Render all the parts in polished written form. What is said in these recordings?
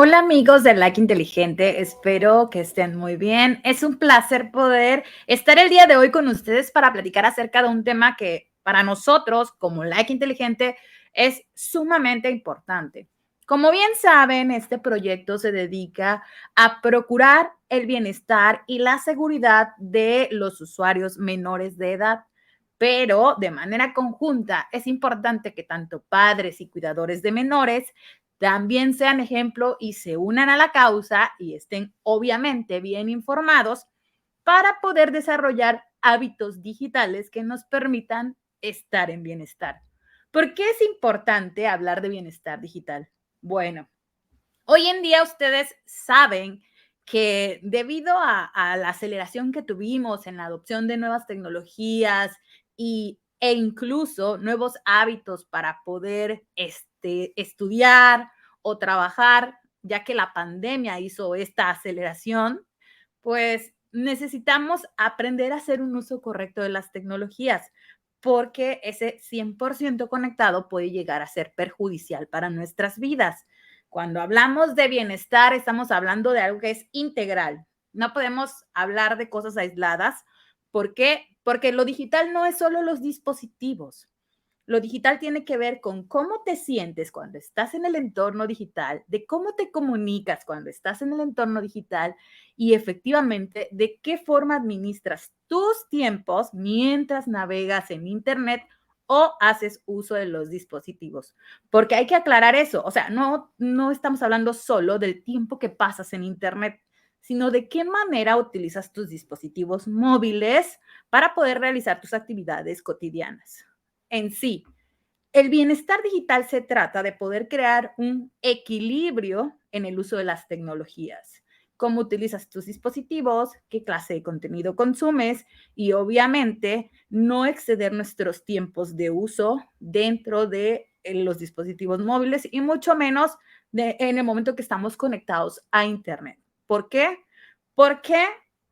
Hola amigos de Like Inteligente, espero que estén muy bien. Es un placer poder estar el día de hoy con ustedes para platicar acerca de un tema que para nosotros como Like Inteligente es sumamente importante. Como bien saben, este proyecto se dedica a procurar el bienestar y la seguridad de los usuarios menores de edad. Pero de manera conjunta es importante que tanto padres y cuidadores de menores también sean ejemplo y se unan a la causa y estén obviamente bien informados para poder desarrollar hábitos digitales que nos permitan estar en bienestar. ¿Por qué es importante hablar de bienestar digital? Bueno, hoy en día ustedes saben que debido a la aceleración que tuvimos en la adopción de nuevas tecnologías e incluso nuevos hábitos para poder estudiar o trabajar, ya que la pandemia hizo esta aceleración, pues necesitamos aprender a hacer un uso correcto de las tecnologías, porque ese 100% conectado puede llegar a ser perjudicial para nuestras vidas. Cuando hablamos de bienestar, estamos hablando de algo que es integral. No podemos hablar de cosas aisladas. ¿Por qué? Porque lo digital no es solo los dispositivos. Lo digital tiene que ver con cómo te sientes cuando estás en el entorno digital, de cómo te comunicas cuando estás en el entorno digital y efectivamente de qué forma administras tus tiempos mientras navegas en Internet o haces uso de los dispositivos. Porque hay que aclarar eso, o sea, no estamos hablando solo del tiempo que pasas en Internet, sino de qué manera utilizas tus dispositivos móviles para poder realizar tus actividades cotidianas en sí. El bienestar digital se trata de poder crear un equilibrio en el uso de las tecnologías. Cómo utilizas tus dispositivos, qué clase de contenido consumes y obviamente no exceder nuestros tiempos de uso dentro de los dispositivos móviles y mucho menos en el momento que estamos conectados a Internet. ¿Por qué? Porque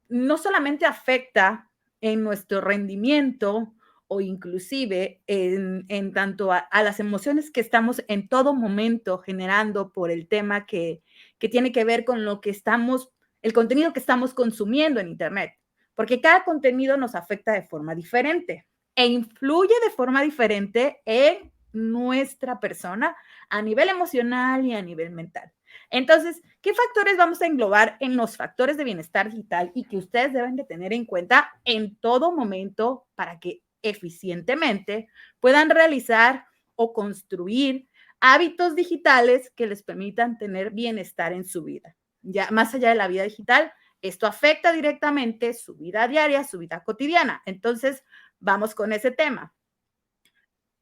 no solamente afecta en nuestro rendimiento o inclusive en tanto a las emociones que estamos en todo momento generando por el tema que tiene que ver con lo que estamos, el contenido que estamos consumiendo en Internet, porque cada contenido nos afecta de forma diferente e influye de forma diferente en nuestra persona a nivel emocional y a nivel mental. Entonces, ¿qué factores vamos a englobar en los factores de bienestar digital y que ustedes deben de tener en cuenta en todo momento para que eficientemente puedan realizar o construir hábitos digitales que les permitan tener bienestar en su vida? Ya más allá de la vida digital, esto afecta directamente su vida diaria, su vida cotidiana. Entonces, vamos con ese tema.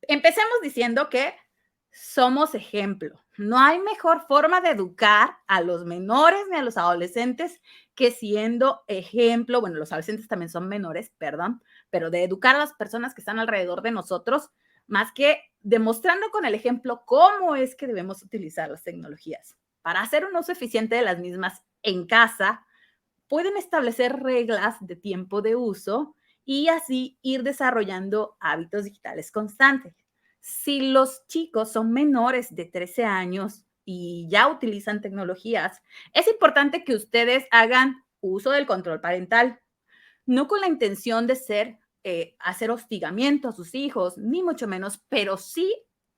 Empecemos diciendo que somos ejemplo. No hay mejor forma de educar a los menores ni a los adolescentes que siendo ejemplo. Bueno, los adolescentes también son menores, perdón, pero de educar a las personas que están alrededor de nosotros, más que demostrando con el ejemplo cómo es que debemos utilizar las tecnologías. Para hacer un uso eficiente de las mismas en casa, pueden establecer reglas de tiempo de uso y así ir desarrollando hábitos digitales constantes. Si los chicos son menores de 13 años y ya utilizan tecnologías, es importante que ustedes hagan uso del control parental, no con la intención de hacer hostigamiento a sus hijos, ni mucho menos, pero sí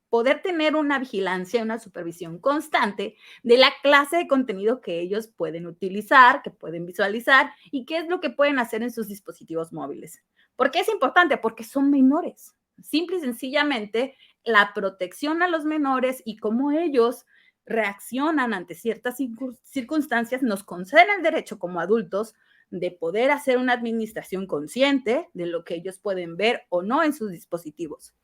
poder tener una vigilancia, una supervisión constante de la clase de contenido que ellos pueden utilizar, que pueden visualizar y qué es lo que pueden hacer en sus dispositivos móviles. ¿Por qué es importante? Porque son menores. Simple y sencillamente, la protección a los menores y cómo ellos reaccionan ante ciertas circunstancias nos conceden el derecho como adultos de poder hacer una administración consciente de lo que ellos pueden ver o no en sus dispositivos.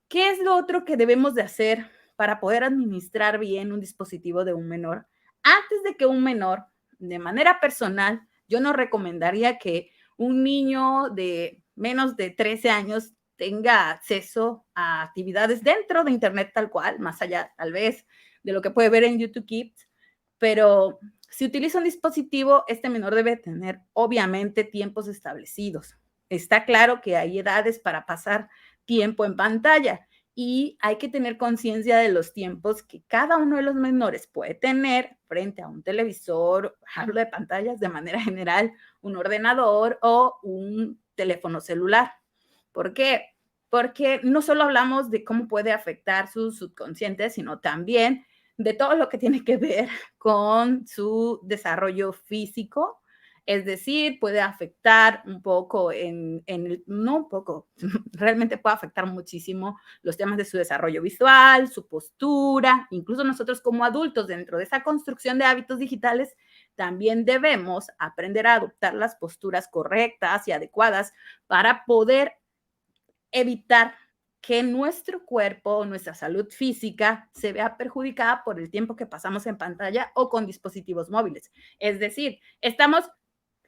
¿Qué es lo otro que debemos de hacer para poder administrar bien un dispositivo de un menor? Antes de que un menor, de manera personal, yo no recomendaría que un niño de menos de 13 años tenga acceso a actividades dentro de Internet tal cual, más allá tal vez de lo que puede ver en YouTube Kids, pero si utiliza un dispositivo, este menor debe tener obviamente tiempos establecidos. Está claro que hay edades para pasar tiempo en pantalla y hay que tener conciencia de los tiempos que cada uno de los menores puede tener frente a un televisor, hablo de pantallas de manera general, un ordenador o un teléfono celular. ¿Por qué? Porque no solo hablamos de cómo puede afectar su subconsciente, sino también de todo lo que tiene que ver con su desarrollo físico. Es decir, puede afectar un poco no un poco, realmente puede afectar muchísimo los temas de su desarrollo visual, su postura, incluso nosotros como adultos dentro de esa construcción de hábitos digitales, también debemos aprender a adoptar las posturas correctas y adecuadas para poder evitar que nuestro cuerpo, nuestra salud física se vea perjudicada por el tiempo que pasamos en pantalla o con dispositivos móviles. Es decir, estamos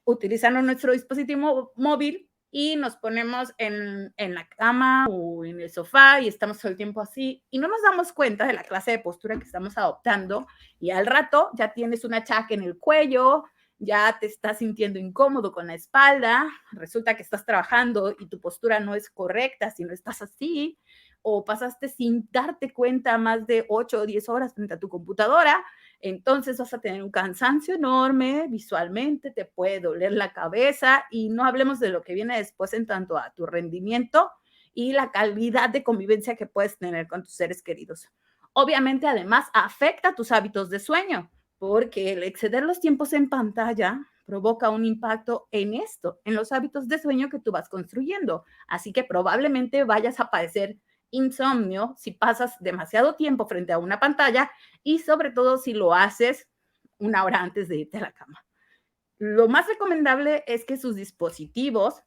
utilizando nuestro dispositivo móvil y nos ponemos en la cama o en el sofá y estamos todo el tiempo así y no nos damos cuenta de la clase de postura que estamos adoptando y al rato ya tienes un achaque en el cuello, ya te estás sintiendo incómodo con la espalda, resulta que estás trabajando y tu postura no es correcta si no estás así, o pasaste sin darte cuenta más de 8 o 10 horas frente a tu computadora, entonces vas a tener un cansancio enorme visualmente, te puede doler la cabeza y no hablemos de lo que viene después en tanto a tu rendimiento y la calidad de convivencia que puedes tener con tus seres queridos. Obviamente, además, afecta tus hábitos de sueño, porque el exceder los tiempos en pantalla provoca un impacto en esto, en los hábitos de sueño que tú vas construyendo. Así que probablemente vayas a padecer insomnio si pasas demasiado tiempo frente a una pantalla y sobre todo si lo haces una hora antes de irte a la cama. Lo más recomendable es que sus dispositivos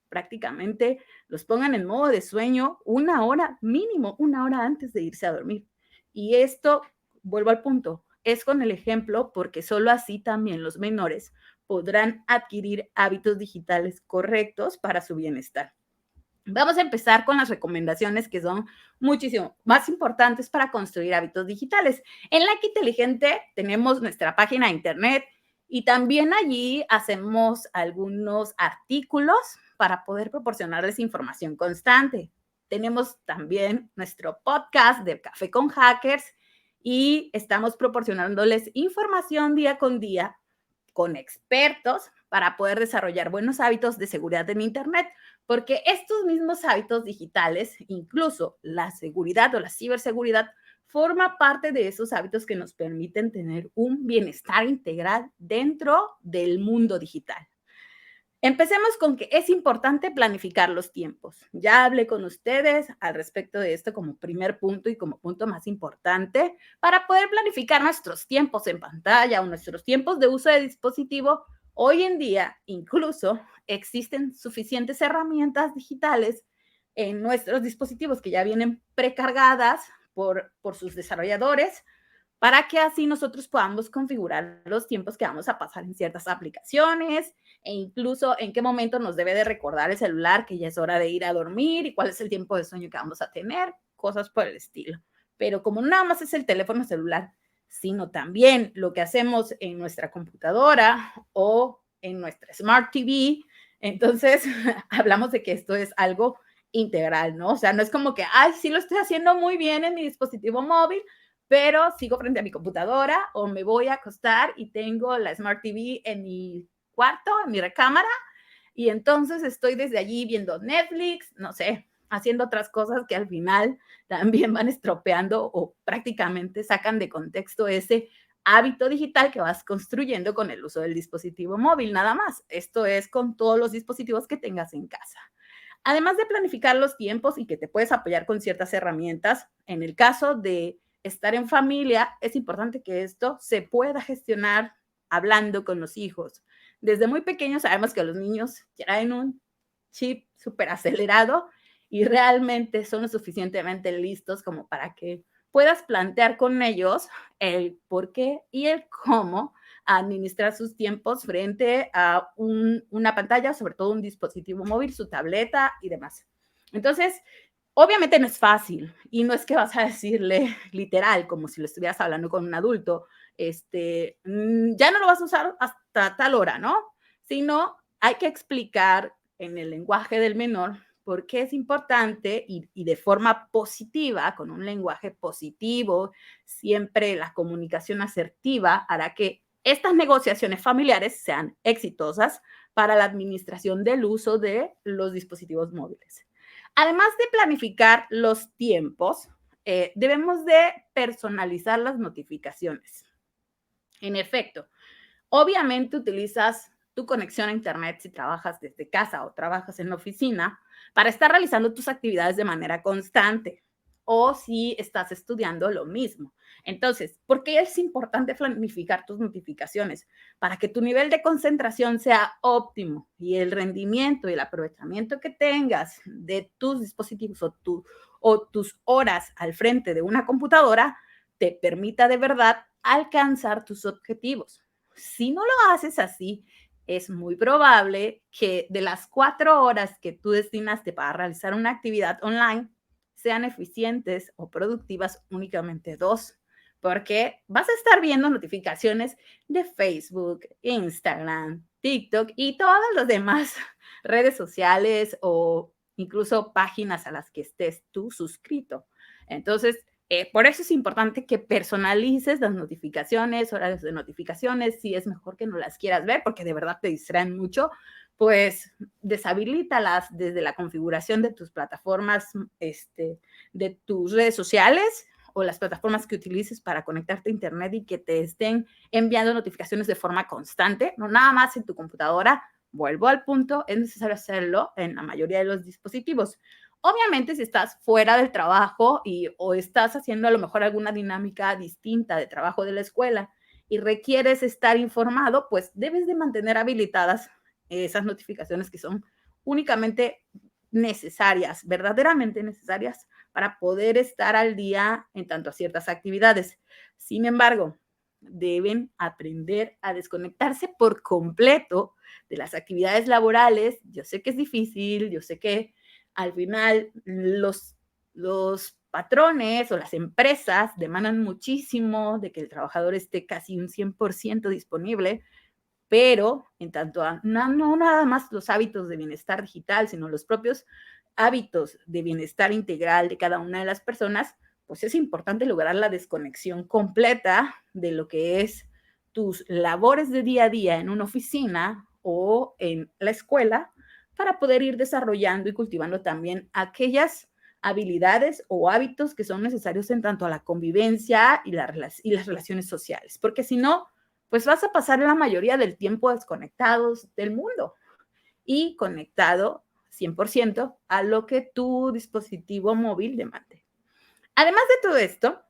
prácticamente los pongan en modo de sueño una hora, mínimo una hora antes de irse a dormir. Y esto, vuelvo al punto, es con el ejemplo porque solo así también los menores podrán adquirir hábitos digitales correctos para su bienestar. Vamos a empezar con las recomendaciones que son muchísimo más importantes para construir hábitos digitales. En Like Inteligente tenemos nuestra página de internet y también allí hacemos algunos artículos para poder proporcionarles información constante. Tenemos también nuestro podcast de Café con Hackers y estamos proporcionándoles información día con día con expertos para poder desarrollar buenos hábitos de seguridad en Internet, porque estos mismos hábitos digitales, incluso la seguridad o la ciberseguridad, forma parte de esos hábitos que nos permiten tener un bienestar integral dentro del mundo digital. Empecemos con que es importante planificar los tiempos. Ya hablé con ustedes al respecto de esto como primer punto y como punto más importante para poder planificar nuestros tiempos en pantalla o nuestros tiempos de uso de dispositivo. Hoy en día incluso existen suficientes herramientas digitales en nuestros dispositivos que ya vienen precargadas por sus desarrolladores para que así nosotros podamos configurar los tiempos que vamos a pasar en ciertas aplicaciones e incluso en qué momento nos debe de recordar el celular que ya es hora de ir a dormir y cuál es el tiempo de sueño que vamos a tener, cosas por el estilo. Pero como nada más es el teléfono celular, sino también lo que hacemos en nuestra computadora o en nuestra Smart TV, entonces hablamos de que esto es algo integral, ¿no? O sea, no es como que, ay, sí lo estoy haciendo muy bien en mi dispositivo móvil, pero sigo frente a mi computadora o me voy a acostar y tengo la Smart TV en mi cuarto, en mi recámara, y entonces estoy desde allí viendo Netflix, no sé, haciendo otras cosas que al final también van estropeando o prácticamente sacan de contexto ese hábito digital que vas construyendo con el uso del dispositivo móvil, nada más. Esto es con todos los dispositivos que tengas en casa. Además de planificar los tiempos y que te puedes apoyar con ciertas herramientas, en el caso de estar en familia, es importante que esto se pueda gestionar hablando con los hijos. Desde muy pequeños sabemos que los niños traen un chip súper acelerado y realmente son lo suficientemente listos como para que puedas plantear con ellos el por qué y el cómo administrar sus tiempos frente a una pantalla, sobre todo un dispositivo móvil, su tableta y demás. Entonces, obviamente no es fácil y no es que vas a decirle literal, como si lo estuvieras hablando con un adulto, ya no lo vas a usar hasta tal hora, ¿no? Sino hay que explicar en el lenguaje del menor por qué es importante y de forma positiva, con un lenguaje positivo, siempre la comunicación asertiva hará que estas negociaciones familiares sean exitosas para la administración del uso de los dispositivos móviles. Además de planificar los tiempos, debemos de personalizar las notificaciones. En efecto, obviamente utilizas tu conexión a Internet si trabajas desde casa o trabajas en la oficina para estar realizando tus actividades de manera constante o si estás estudiando lo mismo. Entonces, ¿por qué es importante planificar tus notificaciones? Para que tu nivel de concentración sea óptimo y el rendimiento y el aprovechamiento que tengas de tus dispositivos o tus horas al frente de una computadora te permita de verdad alcanzar tus objetivos. Si no lo haces así, es muy probable que de las 4 horas que tú destinaste para realizar una actividad online, sean eficientes o productivas únicamente 2, porque vas a estar viendo notificaciones de Facebook, Instagram, TikTok y todas las demás redes sociales o incluso páginas a las que estés tú suscrito. Entonces, por eso es importante que personalices las notificaciones, horarios de notificaciones, si es mejor que no las quieras ver porque de verdad te distraen mucho, pues deshabilítalas desde la configuración de tus plataformas, de tus redes sociales o las plataformas que utilices para conectarte a internet y que te estén enviando notificaciones de forma constante, no nada más en tu computadora. Vuelvo al punto, es necesario hacerlo en la mayoría de los dispositivos. Obviamente, si estás fuera del trabajo o estás haciendo a lo mejor alguna dinámica distinta de trabajo de la escuela y requieres estar informado, pues debes de mantener habilitadas esas notificaciones que son únicamente necesarias, verdaderamente necesarias para poder estar al día en tanto a ciertas actividades. Sin embargo, deben aprender a desconectarse por completo de las actividades laborales. Yo sé que es difícil, yo sé que al final los patrones o las empresas demandan muchísimo de que el trabajador esté casi un 100% disponible, pero en tanto a no nada más los hábitos de bienestar digital, sino los propios hábitos de bienestar integral de cada una de las personas, pues es importante lograr la desconexión completa de lo que es tus labores de día a día en una oficina o en la escuela para poder ir desarrollando y cultivando también aquellas habilidades o hábitos que son necesarios en tanto a la convivencia y las relaciones sociales, porque si no, pues vas a pasar la mayoría del tiempo desconectados del mundo y conectado 100% a lo que tu dispositivo móvil demande. Además de todo esto,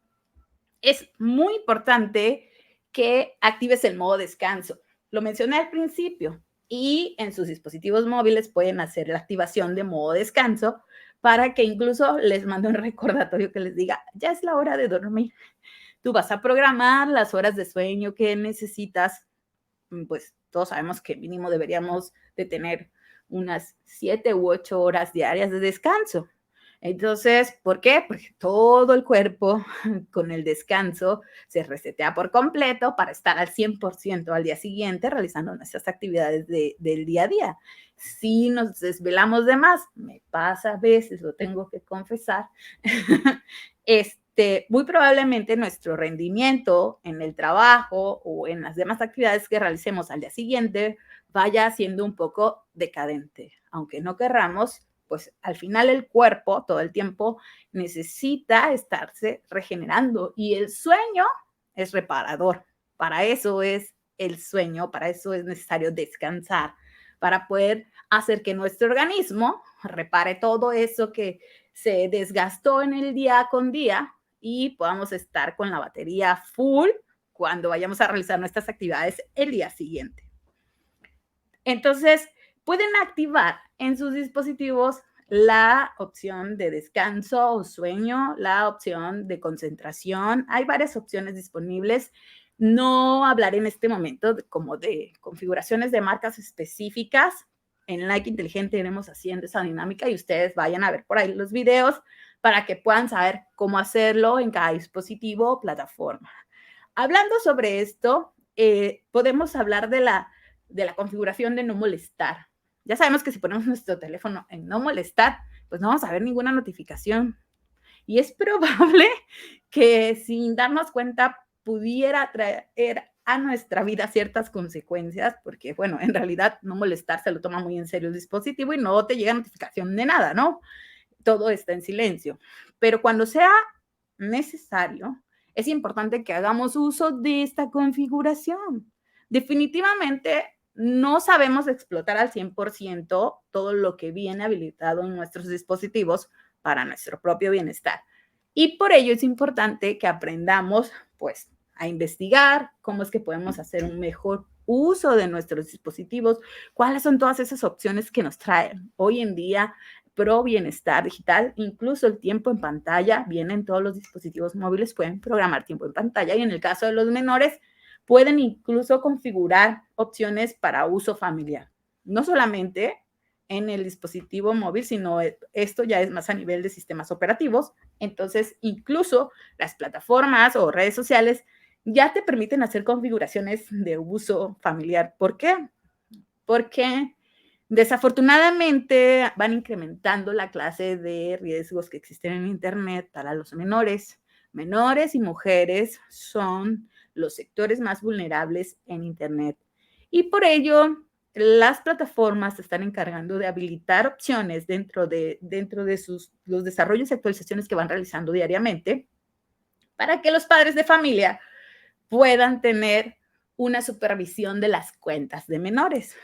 es muy importante que actives el modo descanso. Lo mencioné al principio y en sus dispositivos móviles pueden hacer la activación de modo descanso para que incluso les mande un recordatorio que les diga, ya es la hora de dormir. Tú vas a programar las horas de sueño que necesitas, pues todos sabemos que mínimo deberíamos de tener unas 7 u 8 horas diarias de descanso. Entonces, ¿por qué? Porque todo el cuerpo con el descanso se resetea por completo para estar al 100% al día siguiente realizando nuestras actividades del día a día. Si nos desvelamos de más, me pasa a veces, lo tengo que confesar, muy probablemente nuestro rendimiento en el trabajo o en las demás actividades que realicemos al día siguiente vaya siendo un poco decadente. Aunque no querramos, pues al final el cuerpo todo el tiempo necesita estarse regenerando y el sueño es reparador. Para eso es el sueño, para eso es necesario descansar, para poder hacer que nuestro organismo repare todo eso que se desgastó en el día con día y podamos estar con la batería full cuando vayamos a realizar nuestras actividades el día siguiente. Entonces, pueden activar en sus dispositivos la opción de descanso o sueño, la opción de concentración. Hay varias opciones disponibles. No hablaré en este momento como de configuraciones de marcas específicas. En Like Inteligente iremos haciendo esa dinámica y ustedes vayan a ver por ahí los videos para que puedan saber cómo hacerlo en cada dispositivo o plataforma. Hablando sobre esto, podemos hablar de la configuración de no molestar. Ya sabemos que si ponemos nuestro teléfono en no molestar, pues no vamos a ver ninguna notificación. Y es probable que sin darnos cuenta pudiera traer a nuestra vida ciertas consecuencias, porque bueno, en realidad no molestar se lo toma muy en serio el dispositivo y no te llega notificación de nada, ¿no? Todo está en silencio. Pero cuando sea necesario, es importante que hagamos uso de esta configuración. Definitivamente no sabemos explotar al 100% todo lo que viene habilitado en nuestros dispositivos para nuestro propio bienestar. Y por ello es importante que aprendamos, pues, a investigar cómo es que podemos hacer un mejor uso de nuestros dispositivos, cuáles son todas esas opciones que nos traen. Hoy en día pro bienestar digital, incluso el tiempo en pantalla, vienen todos los dispositivos móviles, pueden programar tiempo en pantalla y en el caso de los menores, pueden incluso configurar opciones para uso familiar. No solamente en el dispositivo móvil, sino esto ya es más a nivel de sistemas operativos. Entonces, incluso las plataformas o redes sociales ya te permiten hacer configuraciones de uso familiar. ¿Por qué? Porque desafortunadamente van incrementando la clase de riesgos que existen en Internet para los menores. Menores y mujeres son los sectores más vulnerables en Internet. Y por ello, las plataformas se están encargando de habilitar opciones dentro de los desarrollos y actualizaciones que van realizando diariamente para que los padres de familia puedan tener una supervisión de las cuentas de menores.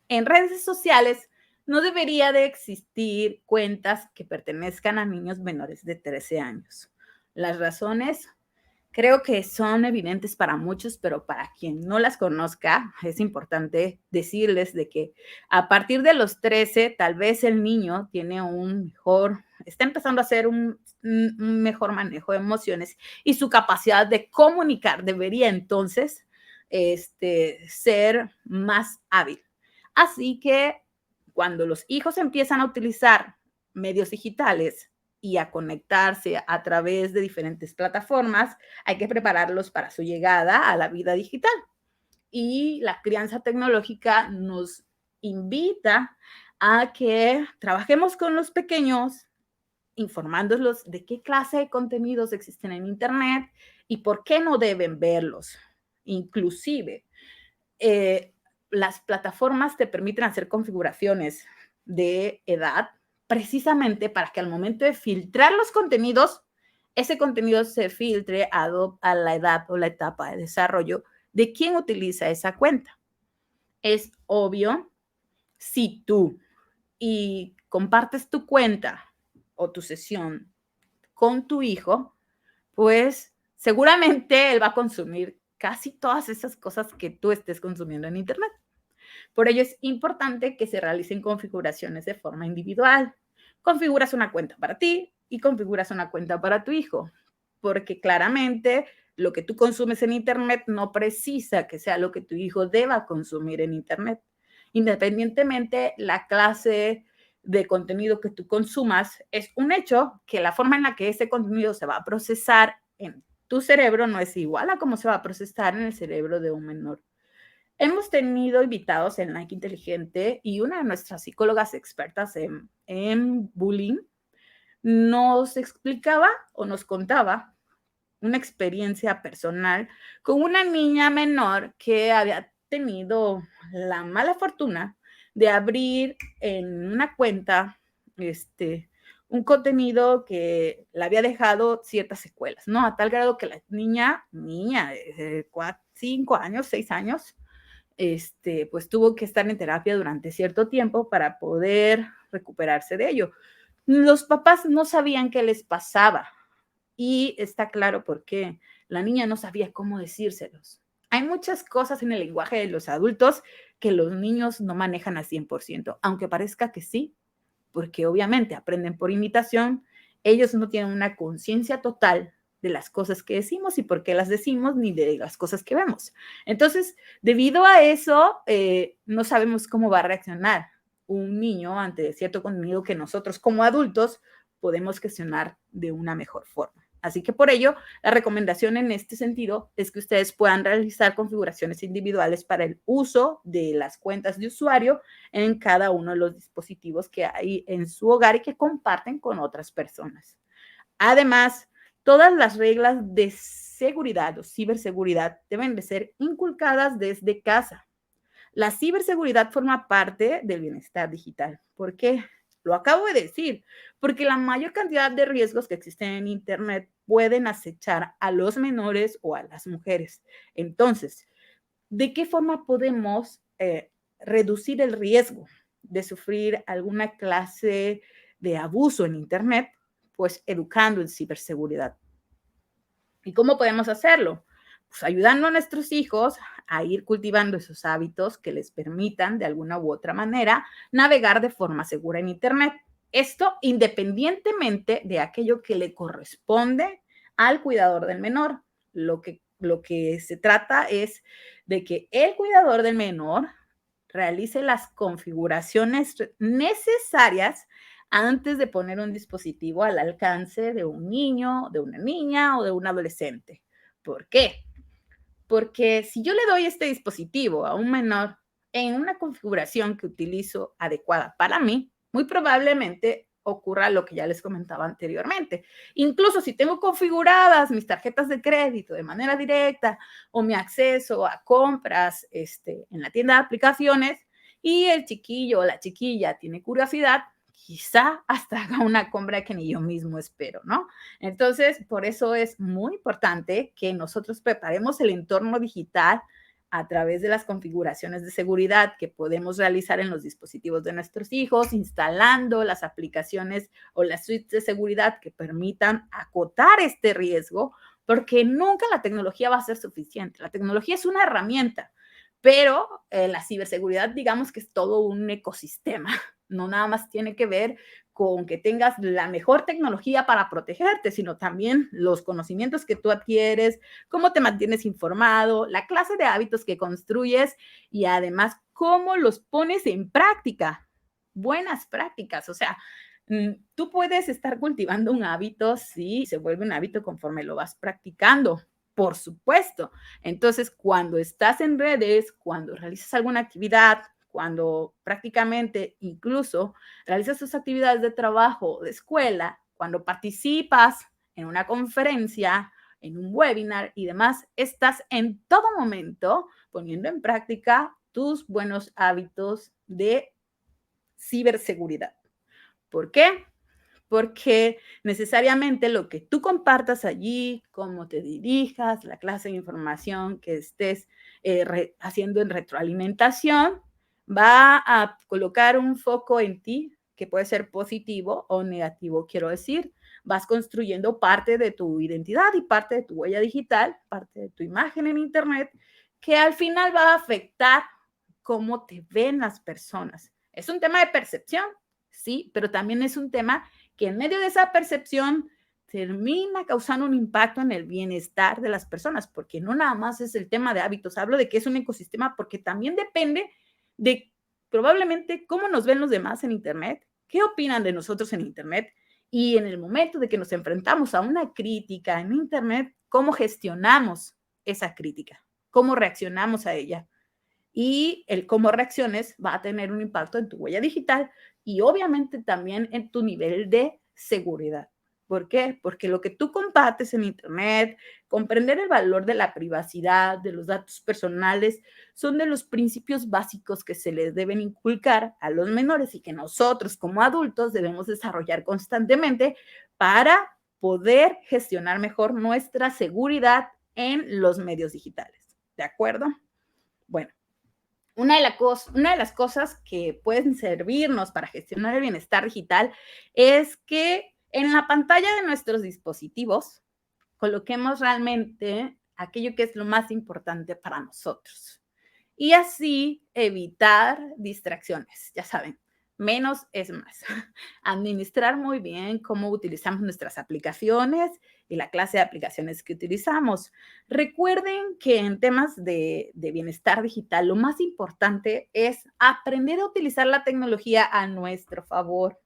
En redes sociales no debería de existir cuentas que pertenezcan a niños menores de 13 años. Las razones creo que son evidentes para muchos, pero para quien no las conozca, es importante decirles de que a partir de los 13, tal vez el niño tiene está empezando a hacer un mejor manejo de emociones y su capacidad de comunicar debería entonces ser más hábil. Así que cuando los hijos empiezan a utilizar medios digitales y a conectarse a través de diferentes plataformas, hay que prepararlos para su llegada a la vida digital. Y la crianza tecnológica nos invita a que trabajemos con los pequeños, informándolos de qué clase de contenidos existen en Internet y por qué no deben verlos. Inclusive, las plataformas te permiten hacer configuraciones de edad precisamente para que al momento de filtrar los contenidos, ese contenido se filtre a la edad o la etapa de desarrollo de quien utiliza esa cuenta. Es obvio, si tú y compartes tu cuenta o tu sesión con tu hijo, pues seguramente él va a consumir casi todas esas cosas que tú estés consumiendo en Internet. Por ello es importante que se realicen configuraciones de forma individual. Configuras una cuenta para ti y configuras una cuenta para tu hijo, porque claramente lo que tú consumes en Internet no precisa que sea lo que tu hijo deba consumir en Internet. Independientemente la clase de contenido que tú consumas, es un hecho que la forma en la que ese contenido se va a procesar en tu cerebro no es igual a cómo se va a procesar en el cerebro de un menor. Hemos tenido invitados en Like Inteligente y una de nuestras psicólogas expertas en bullying nos explicaba o nos contaba una experiencia personal con una niña menor que había tenido la mala fortuna de abrir en una cuenta un contenido que le había dejado ciertas secuelas, ¿no? A tal grado que la niña de 5 años, 6 años, pues tuvo que estar en terapia durante cierto tiempo para poder recuperarse de ello. Los papás no sabían qué les pasaba y está claro por qué. La niña no sabía cómo decírselos. Hay muchas cosas en el lenguaje de los adultos que los niños no manejan al 100%, aunque parezca que sí, porque obviamente aprenden por imitación, ellos no tienen una conciencia total de las cosas que decimos y por qué las decimos, ni de las cosas que vemos. Entonces, debido a eso, no sabemos cómo va a reaccionar un niño ante cierto contenido que nosotros como adultos podemos gestionar de una mejor forma. Así que por ello, la recomendación en este sentido es que ustedes puedan realizar configuraciones individuales para el uso de las cuentas de usuario en cada uno de los dispositivos que hay en su hogar y que comparten con otras personas. Además, todas las reglas de seguridad o ciberseguridad deben de ser inculcadas desde casa. La ciberseguridad forma parte del bienestar digital. ¿Por qué? Lo acabo de decir, porque la mayor cantidad de riesgos que existen en Internet pueden acechar a los menores o a las mujeres. Entonces, ¿de qué forma podemos reducir el riesgo de sufrir alguna clase de abuso en Internet? Pues educando en ciberseguridad. ¿Y cómo podemos hacerlo? Pues ayudando a nuestros hijos a ir cultivando esos hábitos que les permitan de alguna u otra manera navegar de forma segura en Internet. Esto independientemente de aquello que le corresponde al cuidador del menor. Lo que se trata es de que el cuidador del menor realice las configuraciones necesarias antes de poner un dispositivo al alcance de un niño, de una niña o de un adolescente. ¿Por qué? Porque si yo le doy este dispositivo a un menor en una configuración que utilizo adecuada para mí, muy probablemente ocurra lo que ya les comentaba anteriormente. Incluso si tengo configuradas mis tarjetas de crédito de manera directa o mi acceso a compras en la tienda de aplicaciones y el chiquillo o la chiquilla tiene curiosidad, quizá hasta haga una compra que ni yo mismo espero, ¿no? Entonces, por eso es muy importante que nosotros preparemos el entorno digital a través de las configuraciones de seguridad que podemos realizar en los dispositivos de nuestros hijos, instalando las aplicaciones o las suites de seguridad que permitan acotar este riesgo, porque nunca la tecnología va a ser suficiente. La tecnología es una herramienta, pero la ciberseguridad, digamos que es todo un ecosistema. No nada más tiene que ver con que tengas la mejor tecnología para protegerte, sino también los conocimientos que tú adquieres, cómo te mantienes informado, la clase de hábitos que construyes y además cómo los pones en práctica. Buenas prácticas, o sea, tú puedes estar cultivando un hábito, sí, se vuelve un hábito conforme lo vas practicando, por supuesto. Entonces, cuando estás en redes, cuando realizas alguna actividad, cuando prácticamente incluso realizas tus actividades de trabajo, de escuela, cuando participas en una conferencia, en un webinar y demás, estás en todo momento poniendo en práctica tus buenos hábitos de ciberseguridad. ¿Por qué? Porque necesariamente lo que tú compartas allí, cómo te dirijas, la clase de información que estés haciendo en retroalimentación, va a colocar un foco en ti que puede ser positivo o negativo, quiero decir. Vas construyendo parte de tu identidad y parte de tu huella digital, parte de tu imagen en Internet, que al final va a afectar cómo te ven las personas. Es un tema de percepción, sí, pero también es un tema que en medio de esa percepción termina causando un impacto en el bienestar de las personas, porque no nada más es el tema de hábitos, hablo de que es un ecosistema porque también depende de probablemente cómo nos ven los demás en Internet, qué opinan de nosotros en Internet y en el momento de que nos enfrentamos a una crítica en Internet, cómo gestionamos esa crítica, cómo reaccionamos a ella y el cómo reacciones va a tener un impacto en tu huella digital y obviamente también en tu nivel de seguridad. ¿Por qué? Porque lo que tú compartes en Internet, comprender el valor de la privacidad, de los datos personales, son de los principios básicos que se les deben inculcar a los menores y que nosotros como adultos debemos desarrollar constantemente para poder gestionar mejor nuestra seguridad en los medios digitales. ¿De acuerdo? Bueno, una de las cosas que pueden servirnos para gestionar el bienestar digital es que en la pantalla de nuestros dispositivos coloquemos realmente aquello que es lo más importante para nosotros y así evitar distracciones, ya saben. Menos es más. Administrar muy bien cómo utilizamos nuestras aplicaciones y la clase de aplicaciones que utilizamos. Recuerden que en temas de bienestar digital, lo más importante es aprender a utilizar la tecnología a nuestro favor.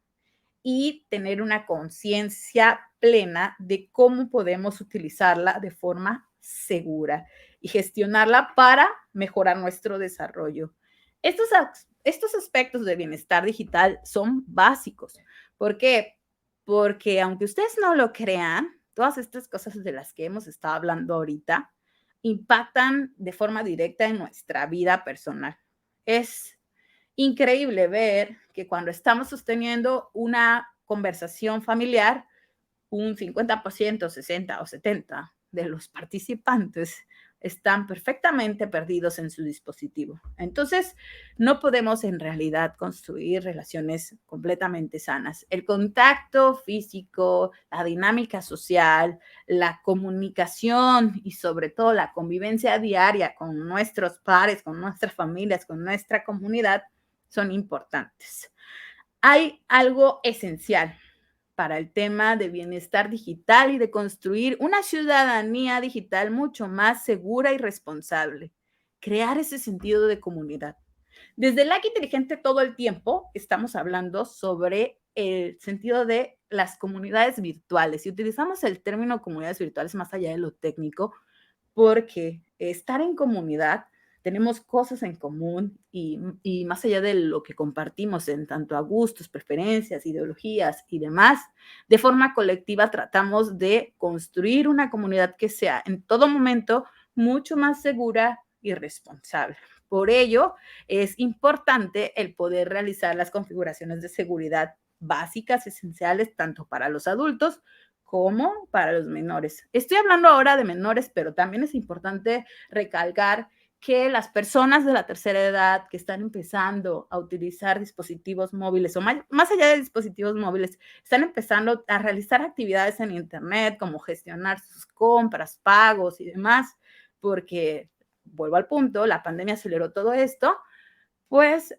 y tener una conciencia plena de cómo podemos utilizarla de forma segura y gestionarla para mejorar nuestro desarrollo. Estos aspectos de bienestar digital son básicos. ¿Por qué? Porque aunque ustedes no lo crean, todas estas cosas de las que hemos estado hablando ahorita impactan de forma directa en nuestra vida personal. Es increíble ver que cuando estamos sosteniendo una conversación familiar, un 50%, 60 o 70 de los participantes están perfectamente perdidos en su dispositivo. Entonces, no podemos en realidad construir relaciones completamente sanas. El contacto físico, la dinámica social, la comunicación y sobre todo la convivencia diaria con nuestros pares, con nuestras familias, con nuestra comunidad son importantes. Hay algo esencial para el tema de bienestar digital y de construir una ciudadanía digital mucho más segura y responsable. Crear ese sentido de comunidad. Desde Like Inteligente todo el tiempo estamos hablando sobre el sentido de las comunidades virtuales y utilizamos el término comunidades virtuales más allá de lo técnico porque estar en comunidad tenemos cosas en común y más allá de lo que compartimos en tanto a gustos, preferencias, ideologías y demás, de forma colectiva tratamos de construir una comunidad que sea en todo momento mucho más segura y responsable. Por ello, es importante el poder realizar las configuraciones de seguridad básicas, esenciales, tanto para los adultos como para los menores. Estoy hablando ahora de menores, pero también es importante recalcar que las personas de la tercera edad que están empezando a utilizar dispositivos móviles o más allá de dispositivos móviles, están empezando a realizar actividades en Internet como gestionar sus compras, pagos y demás, porque, vuelvo al punto, la pandemia aceleró todo esto, pues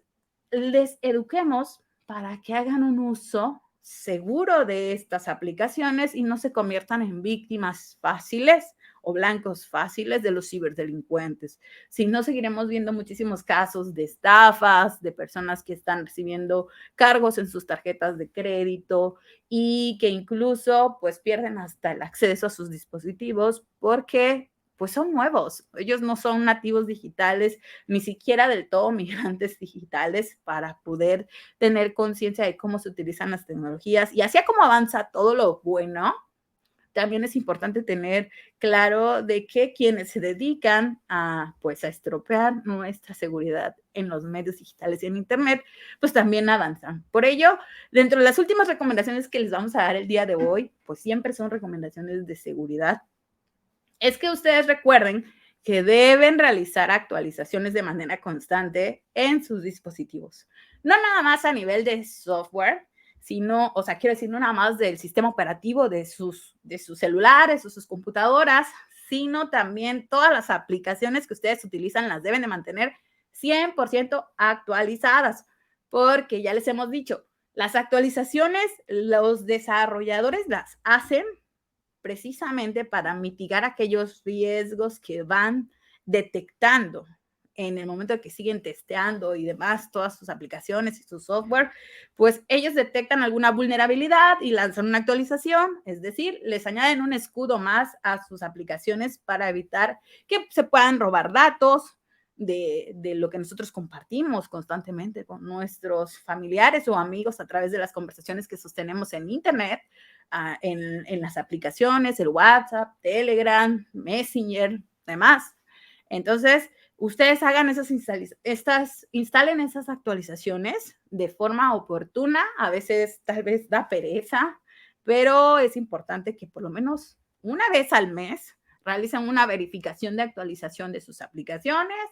les eduquemos para que hagan un uso seguro de estas aplicaciones y no se conviertan en víctimas fáciles o blancos fáciles de los ciberdelincuentes. Si no, seguiremos viendo muchísimos casos de estafas, de personas que están recibiendo cargos en sus tarjetas de crédito y que incluso pues pierden hasta el acceso a sus dispositivos porque pues son nuevos. Ellos no son nativos digitales, ni siquiera del todo migrantes digitales para poder tener conciencia de cómo se utilizan las tecnologías. Y así como avanza todo lo bueno, también es importante tener claro de que quienes se dedican a, pues, a estropear nuestra seguridad en los medios digitales y en Internet, pues también avanzan. Por ello, dentro de las últimas recomendaciones que les vamos a dar el día de hoy, pues siempre son recomendaciones de seguridad, es que ustedes recuerden que deben realizar actualizaciones de manera constante en sus dispositivos. No nada más a nivel de software, sino, o sea, quiero decir, no nada más del sistema operativo de sus celulares o sus computadoras, sino también todas las aplicaciones que ustedes utilizan las deben de mantener 100% actualizadas, porque ya les hemos dicho, las actualizaciones, los desarrolladores las hacen precisamente para mitigar aquellos riesgos que van detectando en el momento que siguen testeando y demás todas sus aplicaciones y su software, pues ellos detectan alguna vulnerabilidad y lanzan una actualización, es decir, les añaden un escudo más a sus aplicaciones para evitar que se puedan robar datos de lo que nosotros compartimos constantemente con nuestros familiares o amigos a través de las conversaciones que sostenemos en Internet, en las aplicaciones, el WhatsApp, Telegram, Messenger, demás. Entonces, ustedes hagan instalen esas actualizaciones de forma oportuna. A veces tal vez da pereza, pero es importante que por lo menos una vez al mes realicen una verificación de actualización de sus aplicaciones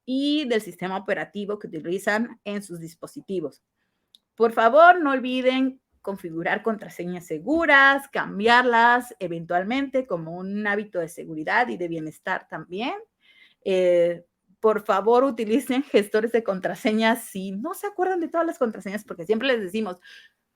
y del sistema operativo que utilizan en sus dispositivos. Por favor, no olviden configurar contraseñas seguras, cambiarlas eventualmente como un hábito de seguridad y de bienestar también. Por favor, utilicen gestores de contraseñas si no se acuerdan de todas las contraseñas, porque siempre les decimos,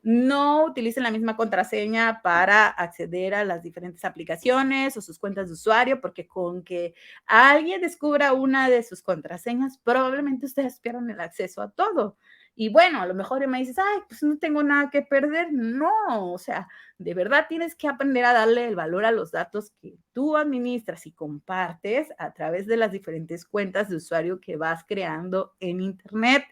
no utilicen la misma contraseña para acceder a las diferentes aplicaciones o sus cuentas de usuario, porque con que alguien descubra una de sus contraseñas, probablemente ustedes pierdan el acceso a todo. Y bueno, a lo mejor me dices, ay, pues no tengo nada que perder. No, o sea, de verdad tienes que aprender a darle el valor a los datos que tú administras y compartes a través de las diferentes cuentas de usuario que vas creando en Internet.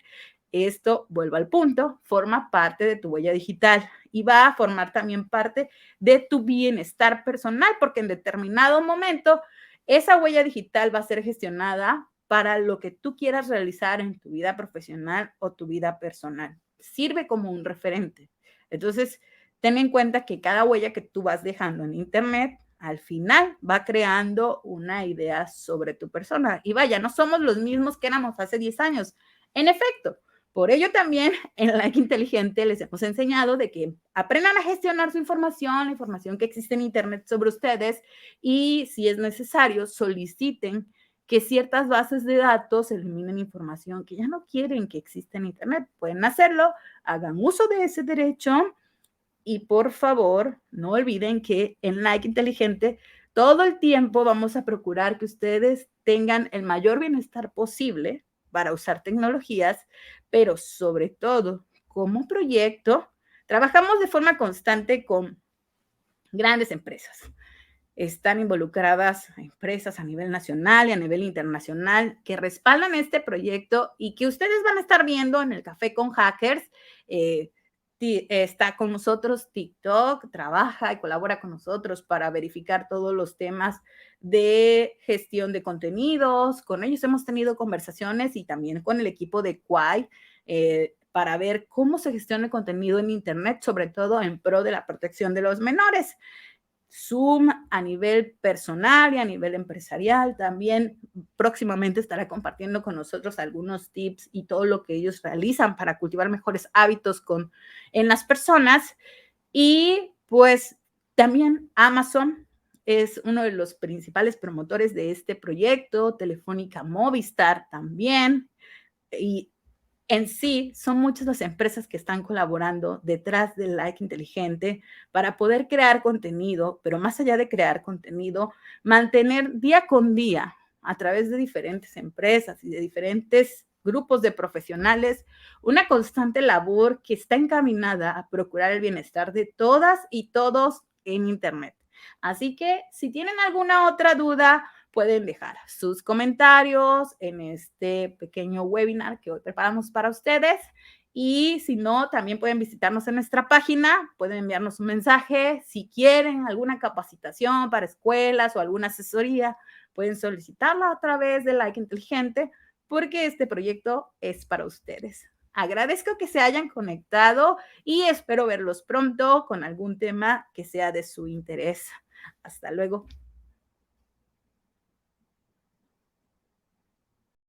Esto, vuelvo al punto, forma parte de tu huella digital y va a formar también parte de tu bienestar personal, porque en determinado momento esa huella digital va a ser gestionada para lo que tú quieras realizar en tu vida profesional o tu vida personal. Sirve como un referente. Entonces, ten en cuenta que cada huella que tú vas dejando en Internet, al final va creando una idea sobre tu persona. Y vaya, no somos los mismos que éramos hace 10 años. En efecto, por ello también en Like Inteligente les hemos enseñado de que aprendan a gestionar su información, la información que existe en Internet sobre ustedes y si es necesario soliciten que ciertas bases de datos eliminen información que ya no quieren que exista en Internet. Pueden hacerlo, hagan uso de ese derecho y por favor no olviden que en Like Inteligente todo el tiempo vamos a procurar que ustedes tengan el mayor bienestar posible para usar tecnologías, pero sobre todo como proyecto, trabajamos de forma constante con grandes empresas. Están involucradas empresas a nivel nacional y a nivel internacional que respaldan este proyecto y que ustedes van a estar viendo en el Café con Hackers. Eh, está con nosotros TikTok, trabaja y colabora con nosotros para verificar todos los temas de gestión de contenidos. Con ellos hemos tenido conversaciones y también con el equipo de Quai para ver cómo se gestiona el contenido en Internet, sobre todo en pro de la protección de los menores. Zoom a nivel personal y a nivel empresarial. También próximamente estará compartiendo con nosotros algunos tips y todo lo que ellos realizan para cultivar mejores hábitos en las personas. Y pues también Amazon es uno de los principales promotores de este proyecto, Telefónica Movistar también. Y en sí, son muchas las empresas que están colaborando detrás del Like Inteligente para poder crear contenido, pero más allá de crear contenido, mantener día con día a través de diferentes empresas y de diferentes grupos de profesionales una constante labor que está encaminada a procurar el bienestar de todas y todos en Internet. Así que si tienen alguna otra duda, pueden dejar sus comentarios en este pequeño webinar que hoy preparamos para ustedes. Y si no, también pueden visitarnos en nuestra página, pueden enviarnos un mensaje. Si quieren alguna capacitación para escuelas o alguna asesoría, pueden solicitarla a través de Like Inteligente, porque este proyecto es para ustedes. Agradezco que se hayan conectado y espero verlos pronto con algún tema que sea de su interés. Hasta luego.